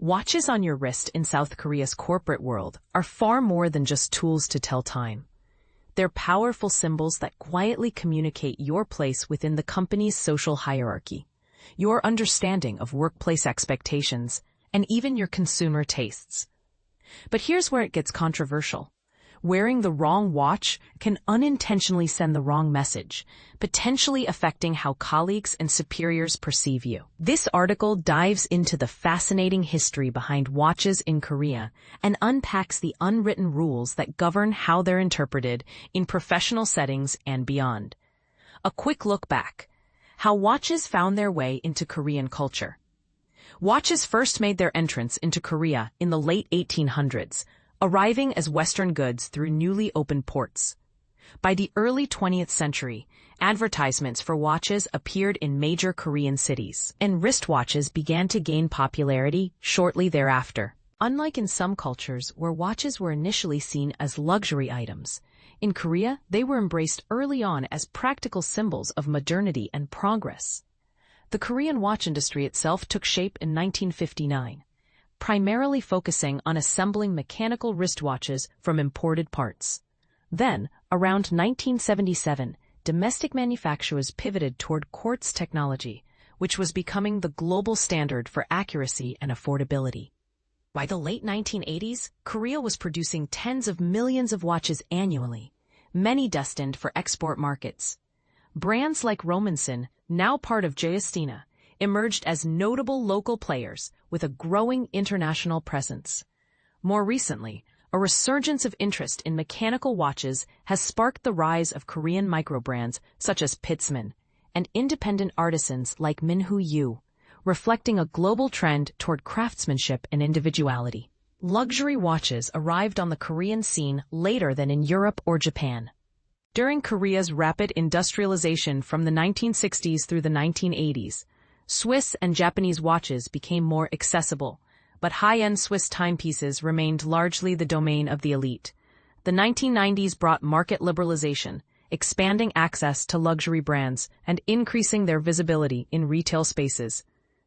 Watches on your wrist in South Korea's corporate world are far more than just tools to tell time. They're powerful symbols that quietly communicate your place within the company's social hierarchy, your understanding of workplace expectations, and even your consumer tastes. But here's where it gets controversial. Wearing the wrong watch can unintentionally send the wrong message, potentially affecting how colleagues and superiors perceive you. This article dives into the fascinating history behind watches in Korea and unpacks the unwritten rules that govern how they're interpreted in professional settings and beyond. A quick look back. How watches found their way into Korean culture. Watches first made their entrance into Korea in the late 1800s, arriving as Western goods through newly opened ports. By the early 20th century, advertisements for watches appeared in major Korean cities, and wristwatches began to gain popularity shortly thereafter. Unlike in some cultures where watches were initially seen as luxury items, in Korea they were embraced early on as practical symbols of modernity and progress. The Korean watch industry itself took shape in 1959. Primarily focusing on assembling mechanical wristwatches from imported parts. Then, around 1977, domestic manufacturers pivoted toward quartz technology, which was becoming the global standard for accuracy and affordability. By the late 1980s, Korea was producing tens of millions of watches annually, many destined for export markets. Brands like Romanson, now part of Justina, emerged as notable local players with a growing international presence. More recently, a resurgence of interest in mechanical watches has sparked the rise of Korean microbrands such as Pitzman and independent artisans like Minhu Yu, reflecting a global trend toward craftsmanship and individuality. Luxury watches arrived on the Korean scene later than in Europe or Japan. During Korea's rapid industrialization from the 1960s through the 1980s, Swiss and Japanese watches became more accessible, but high-end Swiss timepieces remained largely the domain of the elite. The 1990s brought market liberalization, expanding access to luxury brands and increasing their visibility in retail spaces.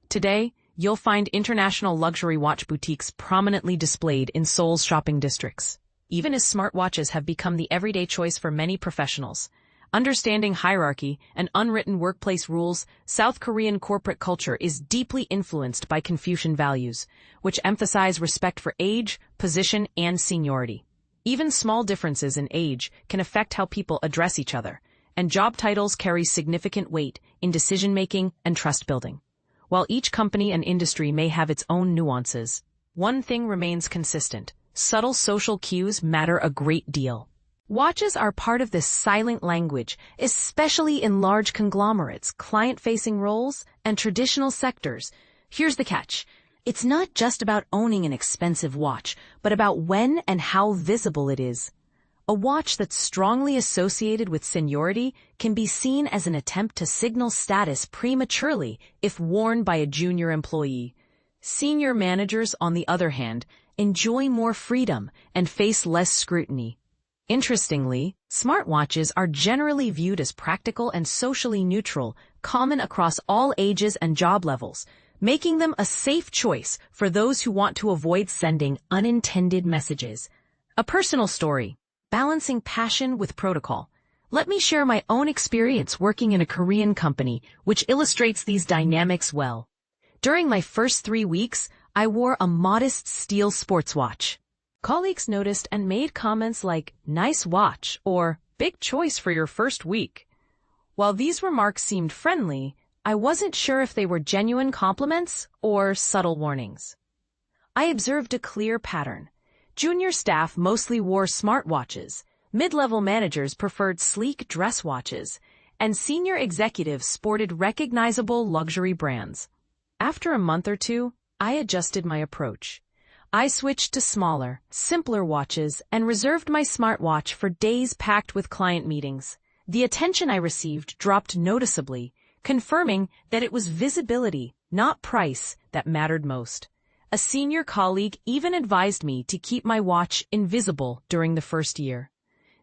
Today, you'll find international luxury watch boutiques prominently displayed in Seoul's shopping districts. Even as smartwatches have become the everyday choice for many professionals, understanding hierarchy and unwritten workplace rules, South Korean corporate culture is deeply influenced by Confucian values, which emphasize respect for age, position, and seniority. Even small differences in age can affect how people address each other, and job titles carry significant weight in decision-making and trust-building. While each company and industry may have its own nuances, one thing remains consistent: subtle social cues matter a great deal. Watches are part of this silent language, especially in large conglomerates, client-facing roles, and traditional sectors. Here's the catch. It's not just about owning an expensive watch, but about when and how visible it is. A watch that's strongly associated with seniority can be seen as an attempt to signal status prematurely if worn by a junior employee. Senior managers, on the other hand, enjoy more freedom and face less scrutiny. Interestingly, smartwatches are generally viewed as practical and socially neutral, common across all ages and job levels, making them a safe choice for those who want to avoid sending unintended messages. A personal story: balancing passion with protocol. Let me share my own experience working in a Korean company, which illustrates these dynamics well. During my first 3 weeks, I wore a modest steel sports watch. Colleagues noticed and made comments like, "Nice watch," or "Big choice for your first week." While these remarks seemed friendly, I wasn't sure if they were genuine compliments or subtle warnings. I observed a clear pattern. Junior staff mostly wore smartwatches, mid-level managers preferred sleek dress watches, and senior executives sported recognizable luxury brands. After a month or two, I adjusted my approach. I switched to smaller, simpler watches and reserved my smartwatch for days packed with client meetings. The attention I received dropped noticeably, confirming that it was visibility, not price, that mattered most. A senior colleague even advised me to keep my watch invisible during the first year.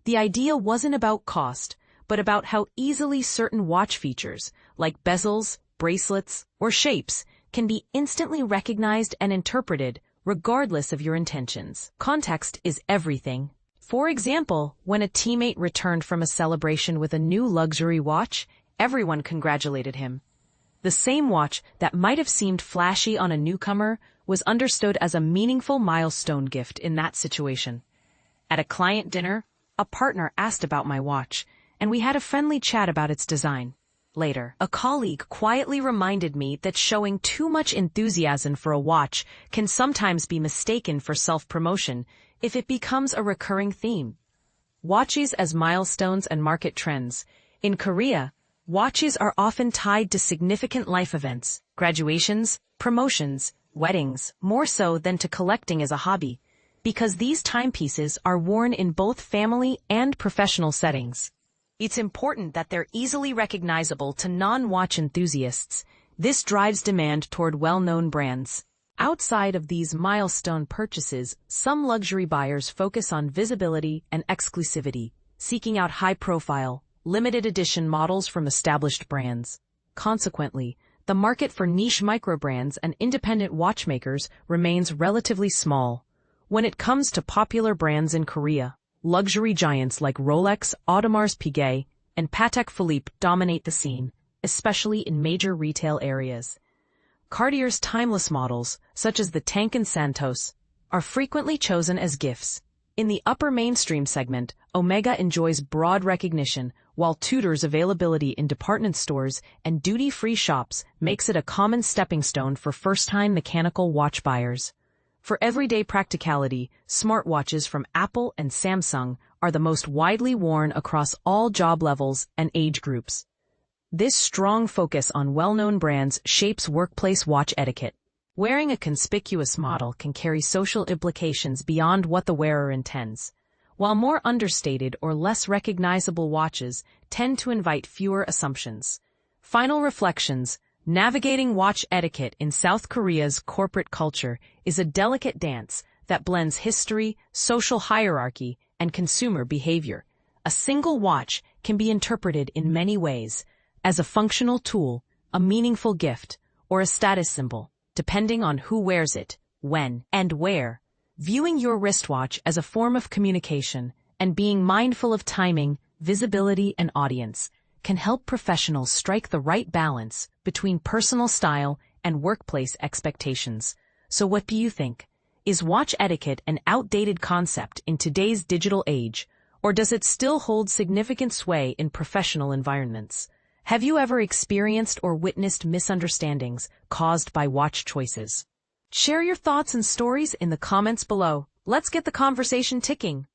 The idea wasn't about cost, but about how easily certain watch features, like bezels, bracelets, or shapes, can be instantly recognized and interpreted regardless of your intentions. Context is everything. For example, when a teammate returned from a celebration with a new luxury watch, everyone congratulated him. The same watch that might have seemed flashy on a newcomer was understood as a meaningful milestone gift in that situation. At a client dinner, a partner asked about my watch, and we had a friendly chat about its design. Later, a colleague quietly reminded me that showing too much enthusiasm for a watch can sometimes be mistaken for self-promotion if it becomes a recurring theme. Watches as milestones and market trends. In Korea, watches are often tied to significant life events, graduations, promotions, weddings, more so than to collecting as a hobby, because these timepieces are worn in both family and professional settings. It's important that they're easily recognizable to non-watch enthusiasts. This drives demand toward well-known brands. Outside of these milestone purchases, some luxury buyers focus on visibility and exclusivity, seeking out high-profile, limited edition models from established brands. Consequently, the market for niche microbrands and independent watchmakers remains relatively small. When it comes to popular brands in Korea, luxury giants like Rolex, Audemars Piguet, and Patek Philippe dominate the scene, especially in major retail areas. Cartier's timeless models, such as the Tank and Santos, are frequently chosen as gifts. In the upper mainstream segment, Omega enjoys broad recognition, while Tudor's availability in department stores and duty-free shops makes it a common stepping stone for first-time mechanical watch buyers. For everyday practicality, smartwatches from Apple and Samsung are the most widely worn across all job levels and age groups. This strong focus on well-known brands shapes workplace watch etiquette. Wearing a conspicuous model can carry social implications beyond what the wearer intends, while more understated or less recognizable watches tend to invite fewer assumptions. Final reflections. Navigating watch etiquette in South Korea's corporate culture is a delicate dance that blends history, social hierarchy, and consumer behavior. A single watch can be interpreted in many ways, as a functional tool, a meaningful gift, or a status symbol, depending on who wears it, when, and where. Viewing your wristwatch as a form of communication and being mindful of timing, visibility, and audience can help professionals strike the right balance between personal style and workplace expectations. So what do you think? Is watch etiquette an outdated concept in today's digital age, or does it still hold significant sway in professional environments? Have you ever experienced or witnessed misunderstandings caused by watch choices? Share your thoughts and stories in the comments below. Let's get the conversation ticking.